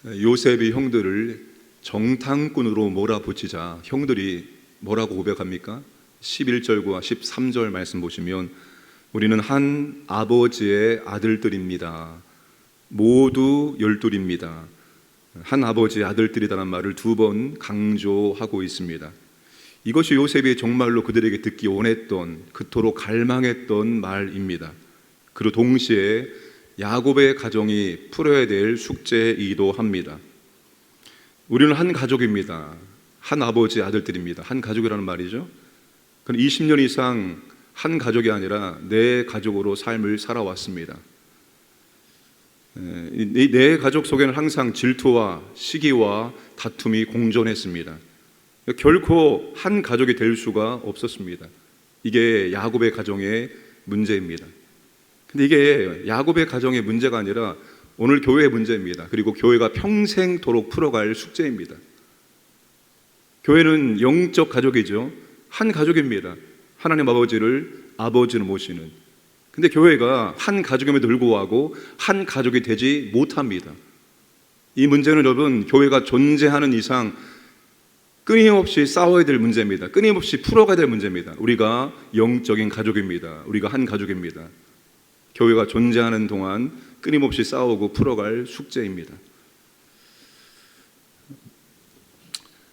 요셉이 형들을 정탐꾼으로 몰아붙이자 형들이 뭐라고 고백합니까? 11절과 13절 말씀 보시면 우리는 한 아버지의 아들들입니다. 모두 12입니다. 한 아버지의 아들들이라는 말을 2번 강조하고 있습니다. 이것이 요셉이 정말로 그들에게 듣기 원했던, 그토록 갈망했던 말입니다. 그리고 동시에 야곱의 가정이 풀어야 될 숙제이기도 합니다. 우리는 한 가족입니다. 한 아버지의 아들들입니다. 한 가족이라는 말이죠. 그럼 20년 이상 한 가족이 아니라 내 가족으로 삶을 살아왔습니다. 내 가족 속에는 항상 질투와 시기와 다툼이 공존했습니다. 결코 한 가족이 될 수가 없었습니다. 이게 야곱의 가정의 문제입니다. 근데 이게 야곱의 가정의 문제가 아니라 오늘 교회의 문제입니다. 그리고 교회가 평생토록 풀어갈 숙제입니다. 교회는 영적 가족이죠. 한 가족입니다. 하나님 아버지를 아버지로 모시는. 근데 교회가 한 가족임에도 불구하고 한 가족이 되지 못합니다. 이 문제는 여러분, 교회가 존재하는 이상 끊임없이 싸워야 될 문제입니다. 끊임없이 풀어가야 될 문제입니다. 우리가 영적인 가족입니다. 우리가 한 가족입니다. 교회가 존재하는 동안 끊임없이 싸우고 풀어갈 숙제입니다.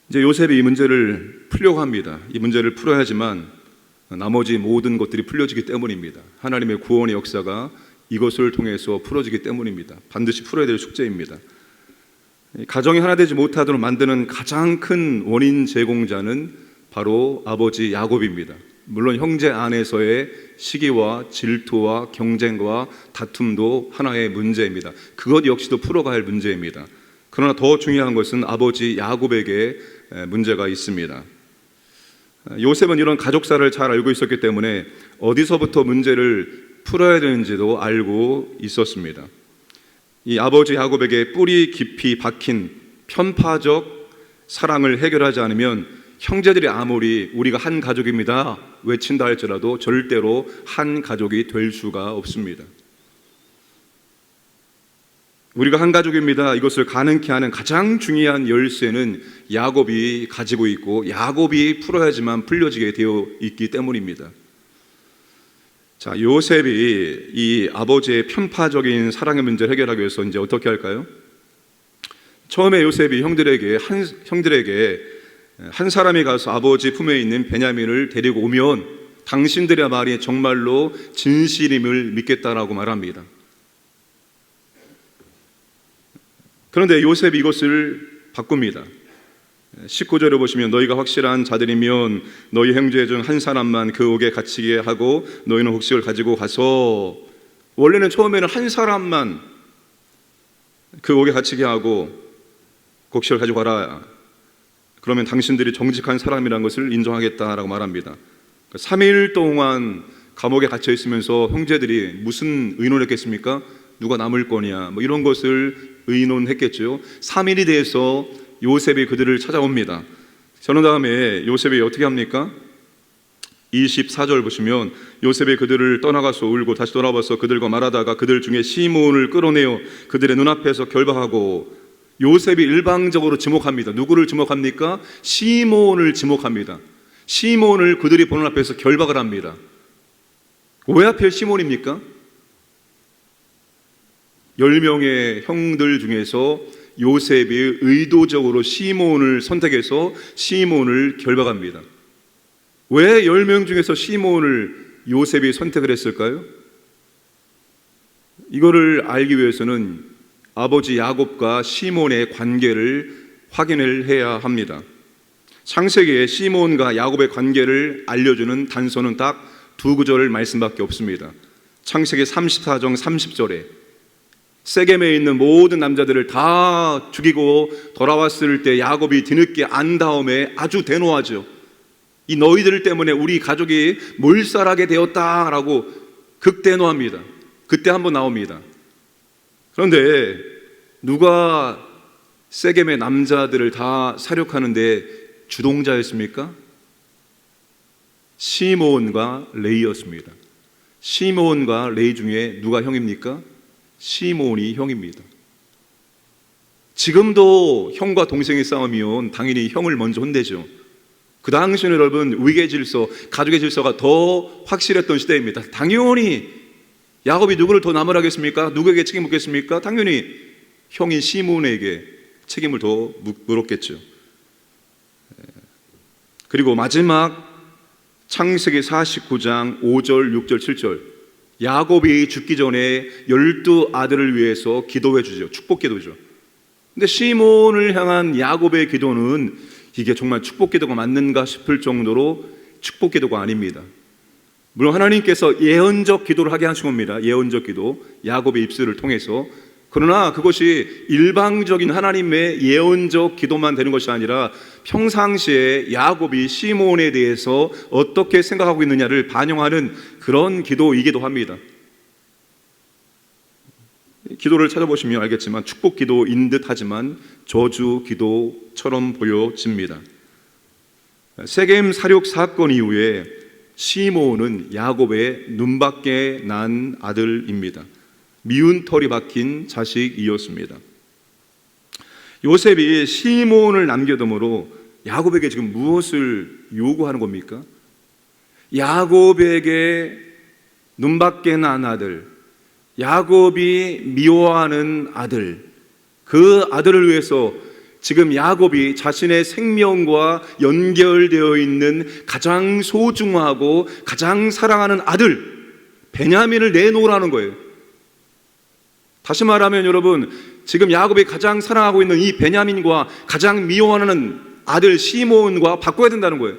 이제 요셉이 이 문제를 풀려고 합니다. 이 문제를 풀어야지만 나머지 모든 것들이 풀려지기 때문입니다. 하나님의 구원의 역사가 이것을 통해서 풀어지기 때문입니다. 반드시 풀어야 될 숙제입니다. 가정이 하나 되지 못하도록 만드는 가장 큰 원인 제공자는 바로 아버지 야곱입니다. 물론 형제 안에서의 시기와 질투와 경쟁과 다툼도 하나의 문제입니다. 그것 역시도 풀어가야 할 문제입니다. 그러나 더 중요한 것은 아버지 야곱에게 문제가 있습니다. 요셉은 이런 가족사를 잘 알고 있었기 때문에 어디서부터 문제를 풀어야 되는지도 알고 있었습니다. 이 아버지 야곱에게 뿌리 깊이 박힌 편파적 사랑을 해결하지 않으면 형제들이 아무리 우리가 한 가족입니다 외친다 할지라도 절대로 한 가족이 될 수가 없습니다. 우리가 한 가족입니다, 이것을 가능케 하는 가장 중요한 열쇠는 야곱이 가지고 있고 야곱이 풀어야지만 풀려지게 되어 있기 때문입니다. 자, 요셉이 이 아버지의 편파적인 사랑의 문제를 해결하기 위해서 이제 어떻게 할까요? 처음에 요셉이 형들에게 한 사람이 가서 아버지 품에 있는 베냐민을 데리고 오면 당신들의 말이 정말로 진실임을 믿겠다라고 말합니다. 그런데 요셉이 이것을 바꿉니다. 19절에 보시면 너희가 확실한 자들이면 너희 형제 중 한 사람만 그 옥에 갇히게 하고 너희는 곡식을 가지고 가서, 원래는 처음에는 한 사람만 그 옥에 갇히게 하고 곡식을 가지고 가라, 그러면 당신들이 정직한 사람이라는 것을 인정하겠다라고 말합니다. 3일 동안 감옥에 갇혀 있으면서 형제들이 무슨 의논했겠습니까? 누가 남을 거냐 뭐 이런 것을 의논했겠죠. 3일이 돼서 요셉이 그들을 찾아옵니다. 저는 다음에 요셉이 어떻게 합니까? 24절 보시면 요셉이 그들을 떠나가서 울고 다시 돌아와서 그들과 말하다가 그들 중에 시몬을 끌어내어 그들의 눈앞에서 결박하고, 요셉이 일방적으로 지목합니다. 누구를 지목합니까? 시몬을 지목합니다. 시몬을 그들이 보는 앞에서 결박을 합니다. 왜 하필 시몬입니까? 10명의 형들 중에서 요셉이 의도적으로 시몬을 선택해서 시몬을 결박합니다. 왜 10명 중에서 시몬을 요셉이 선택을 했을까요? 이거를 알기 위해서는 아버지 야곱과 시몬의 관계를 확인을 해야 합니다. 창세기에 시몬과 야곱의 관계를 알려주는 단서는 딱 2구절 말씀밖에 없습니다. 창세기 34장 30절에 세겜에 있는 모든 남자들을 다 죽이고 돌아왔을 때 야곱이 뒤늦게 안 다음에 아주 대노하죠. 이 너희들 때문에 우리 가족이 몰살하게 되었다라고 극대노합니다. 그때 한번 나옵니다. 그런데 누가 세겜의 남자들을 다 사륙하는데 주동자였습니까? 시몬과 레이였습니다. 시몬과 레이 중에 누가 형입니까? 시몬이 형입니다. 지금도 형과 동생의 싸움이면 당연히 형을 먼저 혼내죠. 그 당시에는 여러분 위계 질서, 가족의 질서가 더 확실했던 시대입니다. 당연히 야곱이 누구를 더 나무라겠습니까? 누구에게 책임 묻겠습니까? 당연히 형인 시몬에게 책임을 더 물었겠죠. 그리고 마지막 창세기 49장 5절, 6절, 7절, 야곱이 죽기 전에 12아들을 위해서 기도해 주죠. 축복 기도죠. 근데 시몬을 향한 야곱의 기도는 이게 정말 축복 기도가 맞는가 싶을 정도로 축복 기도가 아닙니다. 물론 하나님께서 예언적 기도를 하게 하신 겁니다. 예언적 기도, 야곱의 입술을 통해서. 그러나 그것이 일방적인 하나님의 예언적 기도만 되는 것이 아니라 평상시에 야곱이 시몬에 대해서 어떻게 생각하고 있느냐를 반영하는 그런 기도이기도 합니다. 기도를 찾아보시면 알겠지만 축복 기도인 듯 하지만 저주 기도처럼 보여집니다. 세겜 사륙 사건 이후에 시몬은 야곱의 눈밖에 난 아들입니다. 미운 털이 박힌 자식이었습니다. 요셉이 시몬을 남겨둠으로 야곱에게 지금 무엇을 요구하는 겁니까? 야곱에게 눈밖에 난 아들, 야곱이 미워하는 아들, 그 아들을 위해서 지금 야곱이 자신의 생명과 연결되어 있는 가장 소중하고 가장 사랑하는 아들 베냐민을 내놓으라는 거예요. 다시 말하면 여러분, 지금 야곱이 가장 사랑하고 있는 이 베냐민과 가장 미워하는 아들 시몬과 바꿔야 된다는 거예요.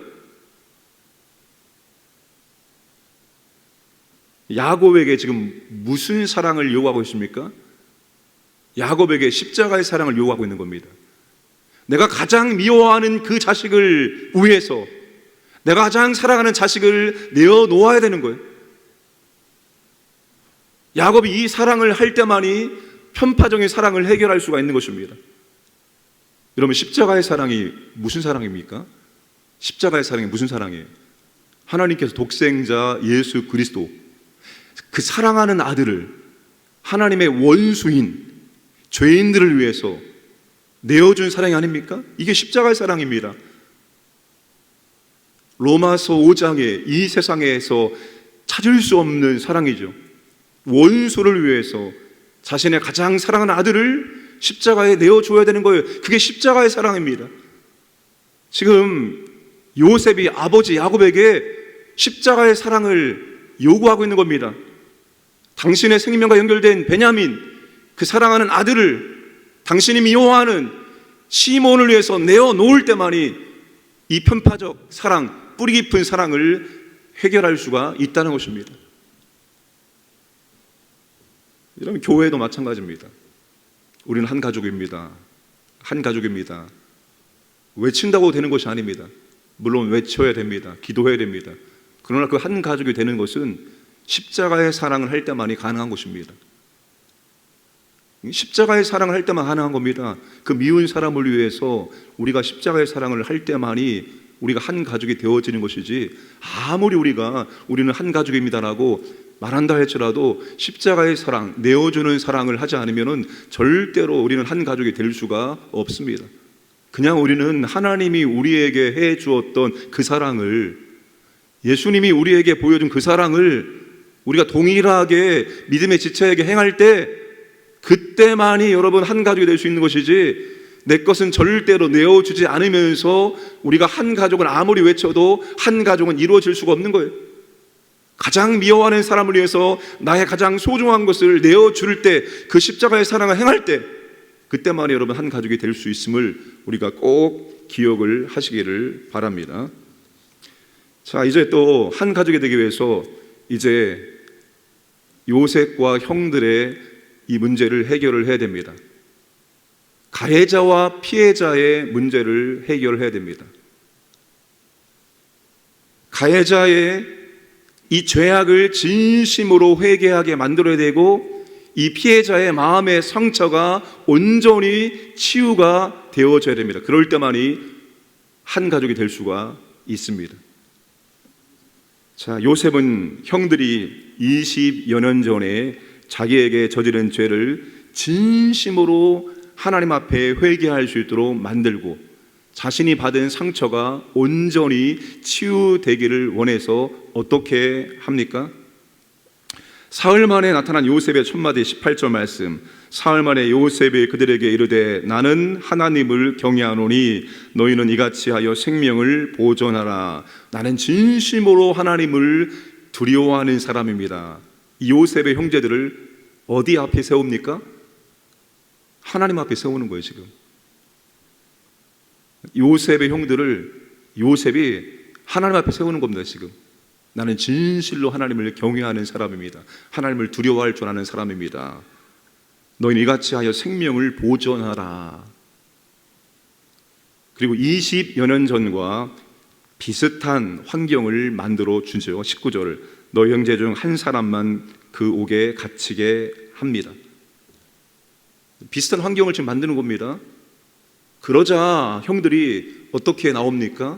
야곱에게 지금 무슨 사랑을 요구하고 있습니까? 야곱에게 십자가의 사랑을 요구하고 있는 겁니다. 내가 가장 미워하는 그 자식을 위해서 내가 가장 사랑하는 자식을 내어놓아야 되는 거예요. 야곱이 이 사랑을 할 때만이 편파적인 사랑을 해결할 수가 있는 것입니다. 여러분, 십자가의 사랑이 무슨 사랑입니까? 십자가의 사랑이 무슨 사랑이에요? 하나님께서 독생자 예수 그리스도, 그 사랑하는 아들을 하나님의 원수인 죄인들을 위해서 내어준 사랑이 아닙니까? 이게 십자가의 사랑입니다. 로마서 5장에 이 세상에서 찾을 수 없는 사랑이죠. 원수를 위해서 자신의 가장 사랑하는 아들을 십자가에 내어줘야 되는 거예요. 그게 십자가의 사랑입니다. 지금 요셉이 아버지 야곱에게 십자가의 사랑을 요구하고 있는 겁니다. 당신의 생명과 연결된 베냐민, 그 사랑하는 아들을 당신이 미워하는 시몬을 위해서 내어놓을 때만이 이 편파적 사랑, 뿌리 깊은 사랑을 해결할 수가 있다는 것입니다. 이러면 교회도 마찬가지입니다. 우리는 한 가족입니다. 한 가족입니다. 외친다고 되는 것이 아닙니다. 물론 외쳐야 됩니다. 기도해야 됩니다. 그러나 그 한 가족이 되는 것은 십자가의 사랑을 할 때만이 가능한 것입니다. 십자가의 사랑을 할 때만 가능한 겁니다. 그 미운 사람을 위해서 우리가 십자가의 사랑을 할 때만이 우리가 한 가족이 되어지는 것이지, 아무리 우리는 한 가족입니다라고 말한다 할지라도 십자가의 사랑, 내어주는 사랑을 하지 않으면 절대로 우리는 한 가족이 될 수가 없습니다. 그냥 우리는 하나님이 우리에게 해 주었던 그 사랑을, 예수님이 우리에게 보여준 그 사랑을 우리가 동일하게 믿음의 지체에게 행할 때, 그때만이 여러분 한 가족이 될 수 있는 것이지, 내 것은 절대로 내어주지 않으면서 우리가 한 가족을 아무리 외쳐도 한 가족은 이루어질 수가 없는 거예요. 가장 미워하는 사람을 위해서 나의 가장 소중한 것을 내어줄 때, 그 십자가의 사랑을 행할 때, 그때만이 여러분 한 가족이 될 수 있음을 우리가 꼭 기억을 하시기를 바랍니다. 자, 이제 또 한 가족이 되기 위해서 이제 요셉과 형들의 이 문제를 해결을 해야 됩니다. 가해자와 피해자의 문제를 해결해야 됩니다. 가해자의 이 죄악을 진심으로 회개하게 만들어야 되고, 이 피해자의 마음의 상처가 온전히 치유가 되어져야 됩니다. 그럴 때만이 한 가족이 될 수가 있습니다. 자, 요셉은 형들이 20여 년 전에 자기에게 저지른 죄를 진심으로 하나님 앞에 회개할 수 있도록 만들고 자신이 받은 상처가 온전히 치유되기를 원해서 어떻게 합니까? 사흘 만에 나타난 요셉의 첫마디 18절 말씀, 사흘 만에 요셉이 그들에게 이르되 나는 하나님을 경외하노니 너희는 이같이 하여 생명을 보존하라. 나는 진심으로 하나님을 두려워하는 사람입니다. 이 요셉의 형제들을 어디 앞에 세웁니까? 하나님 앞에 세우는 거예요. 지금 요셉의 형들을 요셉이 하나님 앞에 세우는 겁니다. 지금 나는 진실로 하나님을 경외하는 사람입니다. 하나님을 두려워할 줄 아는 사람입니다. 너희는 이같이 하여 생명을 보존하라. 그리고 20여 년 전과 비슷한 환경을 만들어 주죠. 19절, 너희 형제 중 한 사람만 그 옥에 갇히게 합니다. 비슷한 환경을 지금 만드는 겁니다. 그러자 형들이 어떻게 나옵니까?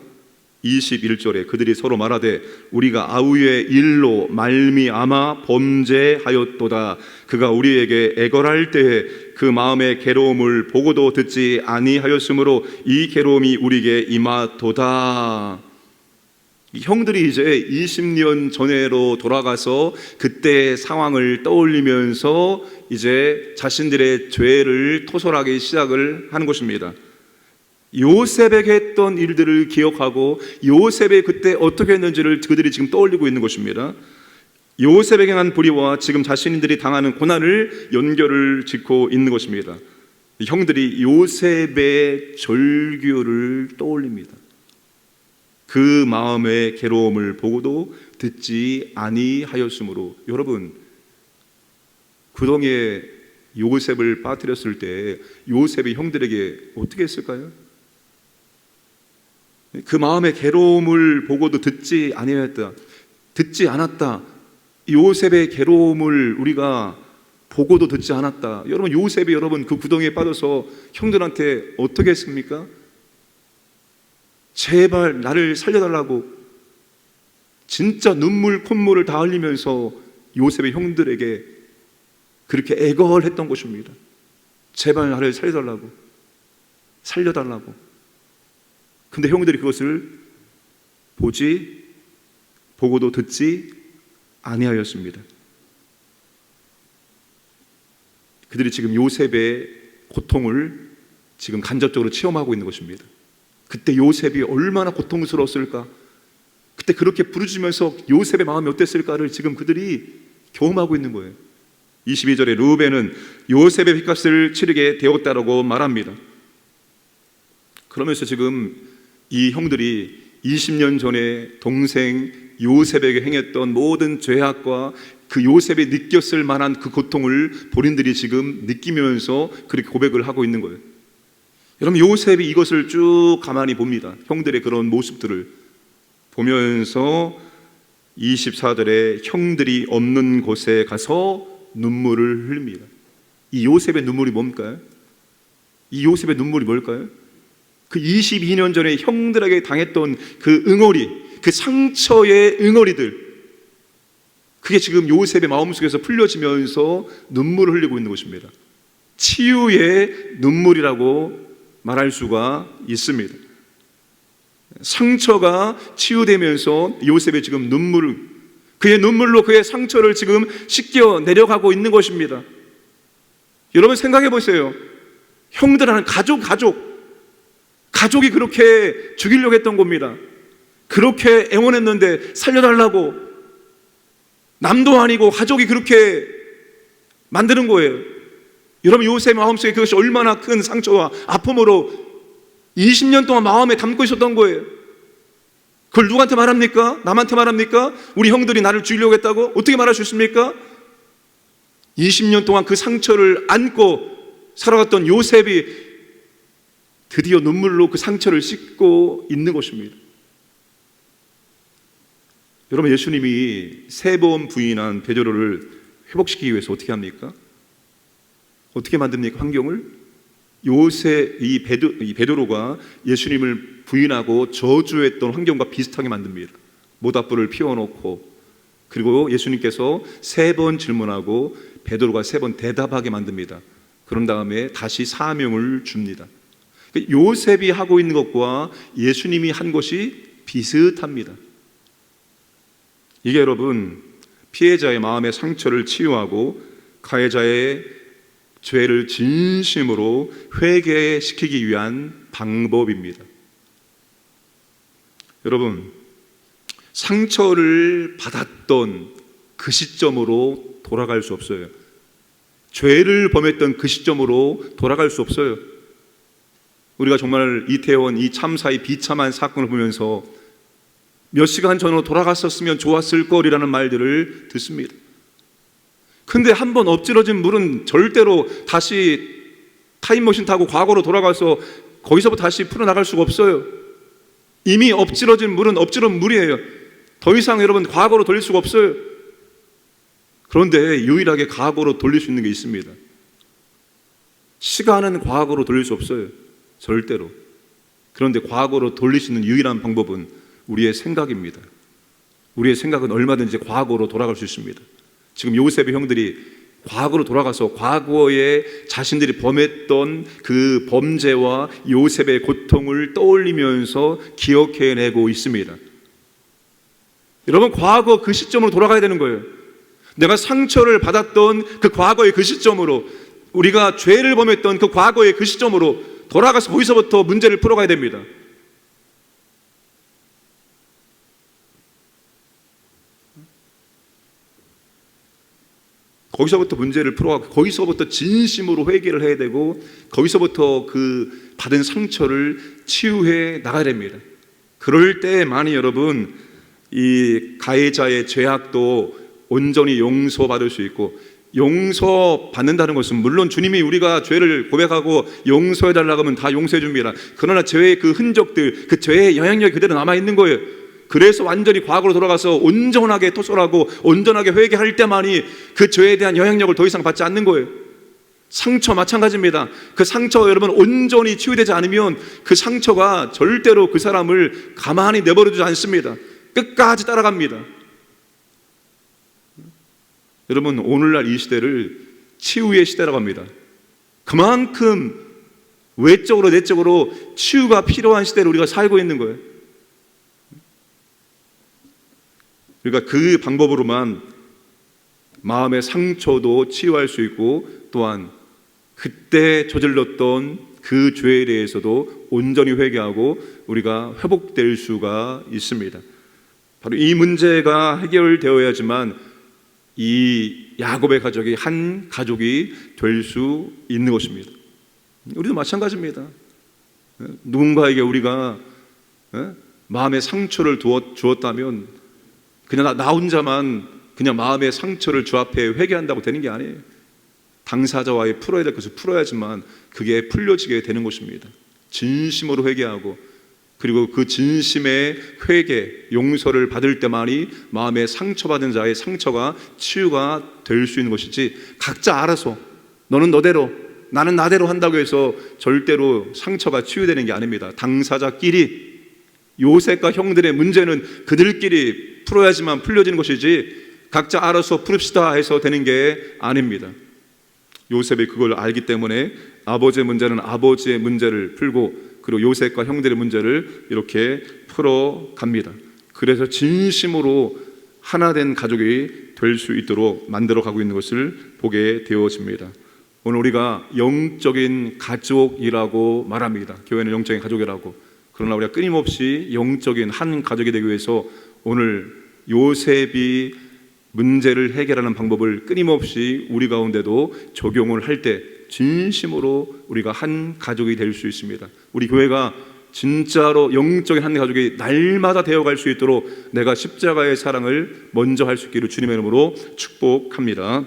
21절에 그들이 서로 말하되 우리가 아우의 일로 말미암아 범죄하였도다. 그가 우리에게 애걸할 때에 그 마음의 괴로움을 보고도 듣지 아니하였으므로 이 괴로움이 우리에게 임하도다. 형들이 이제 20년 전에로 돌아가서 그때의 상황을 떠올리면서 이제 자신들의 죄를 토설하기 시작을 하는 것입니다. 요셉에게 했던 일들을 기억하고 요셉이 그때 어떻게 했는지를 그들이 지금 떠올리고 있는 것입니다. 요셉에게 한 불의와 지금 자신들이 당하는 고난을 연결을 짓고 있는 것입니다. 형들이 요셉의 절규를 떠올립니다. 그 마음의 괴로움을 보고도 듣지 아니하였으므로. 여러분, 구덩이에 요셉을 빠뜨렸을 때 요셉이 형들에게 어떻게 했을까요? 그 마음의 괴로움을 보고도 듣지 아니하였다, 듣지 않았다. 요셉의 괴로움을 우리가 보고도 듣지 않았다. 여러분, 요셉이 여러분 그 구덩이에 빠져서 형들한테 어떻게 했습니까? 제발 나를 살려달라고 진짜 눈물 콧물을 다 흘리면서 요셉의 형들에게 그렇게 애걸했던 것입니다. 제발 나를 살려달라고, 살려달라고. 근데 형들이 그것을 보고도 듣지 아니하였습니다. 그들이 지금 요셉의 고통을 지금 간접적으로 체험하고 있는 것입니다. 그때 요셉이 얼마나 고통스러웠을까, 그때 그렇게 부르짖으면서 요셉의 마음이 어땠을까를 지금 그들이 경험하고 있는 거예요. 22절에 르우벤은 요셉의 빚값을 치르게 되었다라고 말합니다. 그러면서 지금 이 형들이 20년 전에 동생 요셉에게 행했던 모든 죄악과 그 요셉이 느꼈을 만한 그 고통을 본인들이 지금 느끼면서 그렇게 고백을 하고 있는 거예요. 여러분, 요셉이 이것을 쭉 가만히 봅니다. 형들의 그런 모습들을 보면서 24절에 형들이 없는 곳에 가서 눈물을 흘립니다. 이 요셉의 눈물이 뭡니까? 이 요셉의 눈물이 뭘까요? 그 22년 전에 형들에게 당했던 그 응어리, 그 상처의 응어리들, 그게 지금 요셉의 마음속에서 풀려지면서 눈물을 흘리고 있는 것입니다. 치유의 눈물이라고 말할 수가 있습니다. 상처가 치유되면서 요셉의 지금 그의 눈물로 그의 상처를 지금 씻겨 내려가고 있는 것입니다. 여러분 생각해 보세요. 형들하는 가족이 그렇게 죽이려고 했던 겁니다. 그렇게 애원했는데 살려달라고, 남도 아니고 가족이 그렇게 만드는 거예요. 여러분, 요셉 마음속에 그것이 얼마나 큰 상처와 아픔으로 20년 동안 마음에 담고 있었던 거예요. 그걸 누구한테 말합니까? 남한테 말합니까? 우리 형들이 나를 죽이려고 했다고? 어떻게 말할 수 있습니까? 20년 동안 그 상처를 안고 살아갔던 요셉이 드디어 눈물로 그 상처를 씻고 있는 것입니다. 여러분, 예수님이 3번 부인한 베드로를 회복시키기 위해서 어떻게 합니까? 어떻게 만듭니까? 환경을? 이 베드로가 예수님을 부인하고 저주했던 환경과 비슷하게 만듭니다. 모닥불을 피워놓고, 그리고 예수님께서 3번 질문하고 베드로가 3번 대답하게 만듭니다. 그런 다음에 다시 사명을 줍니다. 요셉이 하고 있는 것과 예수님이 한 것이 비슷합니다. 이게 여러분, 피해자의 마음의 상처를 치유하고 가해자의 죄를 진심으로 회개시키기 위한 방법입니다. 여러분, 상처를 받았던 그 시점으로 돌아갈 수 없어요. 죄를 범했던 그 시점으로 돌아갈 수 없어요. 우리가 정말 이태원 이 참사의 비참한 사건을 보면서 몇 시간 전으로 돌아갔었으면 좋았을 거리라는 말들을 듣습니다. 근데 한번 엎질러진 물은 절대로 다시 타임머신 타고 과거로 돌아가서 거기서부터 다시 풀어나갈 수가 없어요. 이미 엎질러진 물은 엎질러진 물이에요. 더 이상 여러분 과거로 돌릴 수가 없어요. 그런데 유일하게 과거로 돌릴 수 있는 게 있습니다. 시간은 과거로 돌릴 수 없어요. 절대로. 그런데 과거로 돌릴 수 있는 유일한 방법은 우리의 생각입니다. 우리의 생각은 얼마든지 과거로 돌아갈 수 있습니다. 지금 요셉의 형들이 과거로 돌아가서 과거에 자신들이 범했던 그 범죄와 요셉의 고통을 떠올리면서 기억해내고 있습니다. 여러분, 과거 그 시점으로 돌아가야 되는 거예요. 내가 상처를 받았던 그 과거의 그 시점으로, 우리가 죄를 범했던 그 과거의 그 시점으로 돌아가서 거기서부터 문제를 풀어가야 됩니다. 거기서부터 문제를 풀어가고 거기서부터 진심으로 회개를 해야 되고 거기서부터 그 받은 상처를 치유해 나가야 됩니다. 그럴 때만이 여러분 이 가해자의 죄악도 온전히 용서받을 수 있고, 용서받는다는 것은 물론 주님이 우리가 죄를 고백하고 용서해달라고 하면 다 용서해 줍니다. 그러나 죄의 그 흔적들, 그 죄의 영향력이 그대로 남아있는 거예요. 그래서 완전히 과거로 돌아가서 온전하게 토설하고 온전하게 회개할 때만이 그 죄에 대한 영향력을 더 이상 받지 않는 거예요. 상처 마찬가지입니다. 그 상처 여러분 온전히 치유되지 않으면 그 상처가 절대로 그 사람을 가만히 내버려두지 않습니다. 끝까지 따라갑니다. 여러분, 오늘날 이 시대를 치유의 시대라고 합니다. 그만큼 외적으로 내적으로 치유가 필요한 시대를 우리가 살고 있는 거예요. 그러니까 그 방법으로만 마음의 상처도 치유할 수 있고, 또한 그때 저질렀던 그 죄에 대해서도 온전히 회개하고 우리가 회복될 수가 있습니다. 바로 이 문제가 해결되어야지만 이 야곱의 가족이 한 가족이 될 수 있는 것입니다. 우리도 마찬가지입니다. 누군가에게 우리가 마음의 상처를 주었다면 그냥 나 혼자만 그냥 마음의 상처를 주 앞에 회개한다고 되는 게 아니에요. 당사자와의 풀어야 될 것을 풀어야지만 그게 풀려지게 되는 것입니다. 진심으로 회개하고, 그리고 그 진심의 회개, 용서를 받을 때만이 마음에 상처받은 자의 상처가 치유가 될 수 있는 것이지, 각자 알아서 너는 너대로 나는 나대로 한다고 해서 절대로 상처가 치유되는 게 아닙니다. 당사자끼리, 요셉과 형들의 문제는 그들끼리 풀어야지만 풀려지는 것이지 각자 알아서 풀읍시다 해서 되는 게 아닙니다. 요셉이 그걸 알기 때문에 아버지의 문제는 아버지의 문제를 풀고, 그리고 요셉과 형들의 문제를 이렇게 풀어갑니다. 그래서 진심으로 하나된 가족이 될 수 있도록 만들어가고 있는 것을 보게 되어집니다. 오늘 우리가 영적인 가족이라고 말합니다. 교회는 영적인 가족이라고. 그러나 우리가 끊임없이 영적인 한 가족이 되기 위해서 오늘 요셉이 문제를 해결하는 방법을 끊임없이 우리 가운데도 적용을 할 때 진심으로 우리가 한 가족이 될 수 있습니다. 우리 교회가 진짜로 영적인 한 가족이 날마다 되어갈 수 있도록 내가 십자가의 사랑을 먼저 할 수 있기를 주님의 이름으로 축복합니다.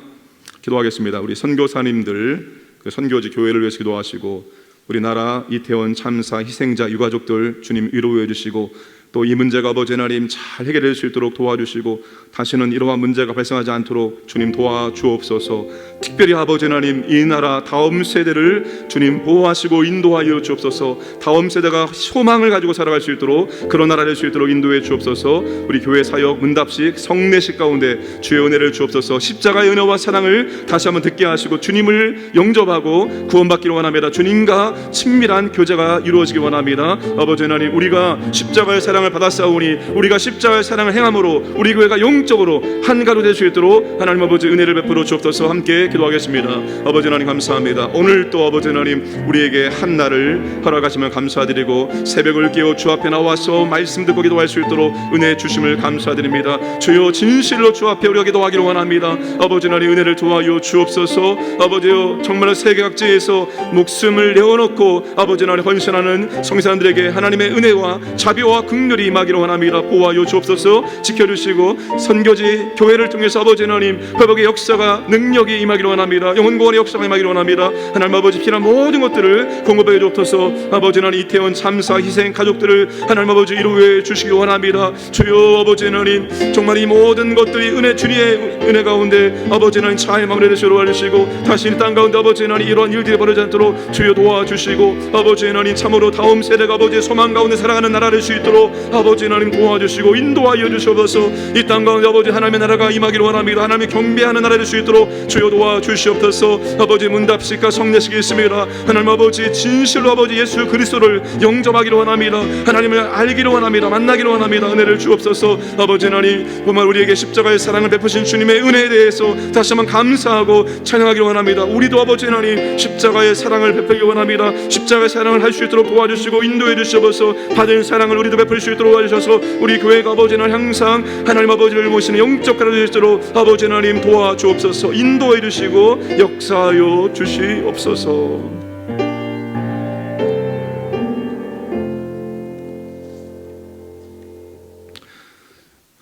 기도하겠습니다. 우리 선교사님들, 그 선교지 교회를 위해서 기도하시고, 우리나라 이태원 참사 희생자 유가족들 주님 위로해 주시고, 또 이 문제가 아버지 하나님 잘 해결될 수 있도록 도와주시고 다시는 이러한 문제가 발생하지 않도록 주님 도와주옵소서. 특별히 아버지 하나님 이 나라 다음 세대를 주님 보호하시고 인도하여 주옵소서. 다음 세대가 소망을 가지고 살아갈 수 있도록 그런 나라 될 수 있도록 인도해 주옵소서. 우리 교회 사역 문답식 성례식 가운데 주의 은혜를 주옵소서. 십자가의 은혜와 사랑을 다시 한번 듣게 하시고 주님을 영접하고 구원받기를 원합니다. 주님과 친밀한 교제가 이루어지기 원합니다. 아버지 하나님 우리가 십자가의 사랑을 받았사오니 우리가 십자가의 사랑을 행함으로 우리 교회가 영적으로 한 가루 될 수 있도록 하나님 아버지 은혜를 베풀어 주옵소서. 함께 기도하겠습니다. 아버지 하나님 감사합니다. 오늘 또 아버지 하나님 우리에게 한 날을 허락하시면 감사드리고 새벽을 깨워 주 앞에 나와서 말씀 듣고 기도할 수 있도록 은혜 주심을 감사드립니다. 주여 진실로 주 앞에 우리가 기도하기를 원합니다. 아버지 하나님 은혜를 도와여 주옵소서. 아버지여 정말 세계 각지에서 목숨을 내어놓고 아버지 하나님 헌신하는 성사람들에게 하나님의 은혜와 자비와 긍휼이 임하기를 원합니다. 보호하여 주옵소서. 지켜주시고 선교지 교회를 통해서 아버지 하나님 회복의 역사가 능력이 임하기를 원합니다. 영혼구원의 역사가 임하기를 원합니다. 하나님 아버지 필요한 모든 것들을 공급해 주옵소서. 아버지 하나님 이태원 참사 희생 가족들을 하나님 아버지 이루어 주시기 원합니다. 주여 아버지 하나님 정말 이 모든 것들이 은혜 주님의 은혜 가운데 아버지 하나님 잘 마무리되시도록 하시고 다시 이 땅 가운데 아버지 하나님 이러한 일들이 벌어지지 않도록 주여 도와주시고 아버지 하나님 참으로 다음 세대가 아버지의 소망 가운데 살아가는 나라 될 수 있도록 아버지 하나님 도와주시고 인도하여 주시옵소서. 이 땅 가운데 아버지 하나님의 나라가 임하기를 원합니다. 하나님이 경배하는 나라 될 수 있도록 주여 도와주시옵소서. 아버지 문답식과 성례식이 있습니다. 하나님 아버지 진실로 아버지 예수 그리스도를 영접하기를 원합니다. 하나님을 알기를 원합니다. 만나기를 원합니다. 은혜를 주옵소서. 아버지 하나님 정말 우리에게 십자가의 사랑을 베푸신 주님의 은혜에 대해서 다시 한번 감사하고 찬양하기를 원합니다. 우리도 아버지 하나님 십자가의 사랑을 베풀기 원합니다. 십자가의 사랑을 할 수 있도록 도와주시고 인도해 주시옵소서. 받은 사랑을 우리도 베풀 수 있도록 도와주셔서 우리 교회가 아버지 하나님 항상 하나님 아버지를 모시는 영적 가르쳐 주시도록 아버지 하나님 도와주옵소서. 인도해 주시고 역사하여 주시옵소서.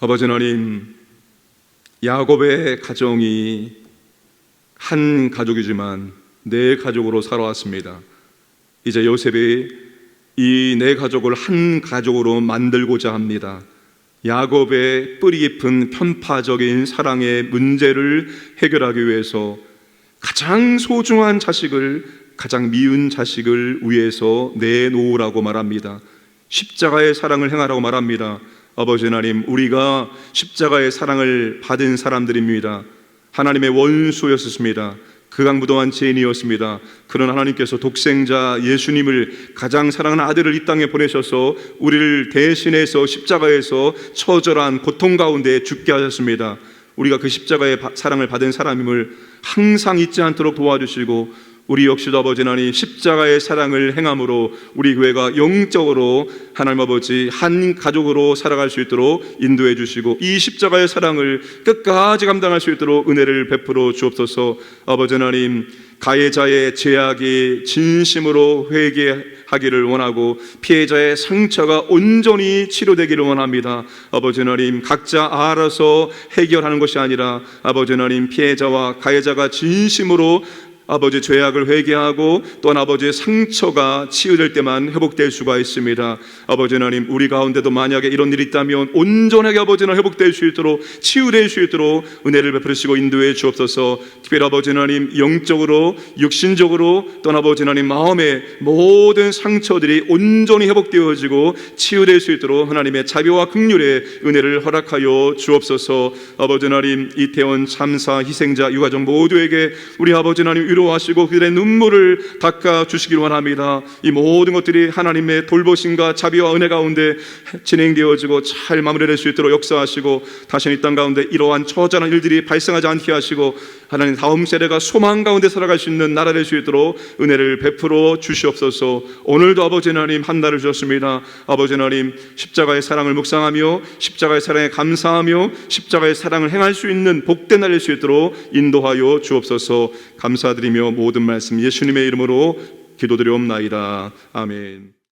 아버지 하나님 야곱의 가정이 한 가족이지만 네 가족으로 살아왔습니다. 이제 요셉이 이 네 가족을 한 가족으로 만들고자 합니다. 야곱의 뿌리 깊은 편파적인 사랑의 문제를 해결하기 위해서 가장 소중한 자식을 가장 미운 자식을 위해서 내놓으라고 말합니다. 십자가의 사랑을 행하라고 말합니다. 아버지 하나님 우리가 십자가의 사랑을 받은 사람들입니다. 하나님의 원수였습니다. 극악무도한 죄인이었습니다. 그런 하나님께서 독생자 예수님을 가장 사랑하는 아들을 이 땅에 보내셔서 우리를 대신해서 십자가에서 처절한 고통 가운데 죽게 하셨습니다. 우리가 그 십자가의 사랑을 받은 사람임을 항상 잊지 않도록 도와주시고 우리 역시도 아버지 하나님 십자가의 사랑을 행함으로 우리 교회가 영적으로 하나님 아버지 한 가족으로 살아갈 수 있도록 인도해 주시고 이 십자가의 사랑을 끝까지 감당할 수 있도록 은혜를 베풀어 주옵소서. 아버지 하나님 가해자의 죄악이 진심으로 회개하기를 원하고 피해자의 상처가 온전히 치료되기를 원합니다. 아버지 하나님 각자 알아서 해결하는 것이 아니라 아버지 하나님 피해자와 가해자가 진심으로 아버지 죄악을 회개하고 또한 아버지의 상처가 치유될 때만 회복될 수가 있습니다. 아버지 하나님 우리 가운데도 만약에 이런 일이 있다면 온전하게 아버지 하나님 회복될 수 있도록 치유될 수 있도록 은혜를 베푸시고 인도해 주옵소서. 특별히 아버지 하나님 영적으로 육신적으로 또한 아버지 하나님 마음의 모든 상처들이 온전히 회복되어지고 치유될 수 있도록 하나님의 자비와 긍휼의 은혜를 허락하여 주옵소서. 아버지 하나님 이태원 참사 희생자 유가족 모두에게 우리 아버지 하나님 위로하시고 그들의 눈물을 닦아주시길 원합니다. 이 모든 것들이 하나님의 돌보심과 자비와 은혜 가운데 진행되어지고 잘 마무리될 수 있도록 역사하시고 다시는 이 땅 가운데 이러한 처절한 일들이 발생하지 않게 하시고 하나님 다음 세대가 소망 가운데 살아갈 수 있는 나라 될 수 있도록 은혜를 베풀어 주시옵소서. 오늘도 아버지 하나님 한 날을 주셨습니다. 아버지 하나님 십자가의 사랑을 묵상하며 십자가의 사랑에 감사하며 십자가의 사랑을 행할 수 있는 복된 날 될 수 있도록 인도하여 주옵소서. 감사드리며 모든 말씀 예수님의 이름으로 기도드리옵나이다. 아멘.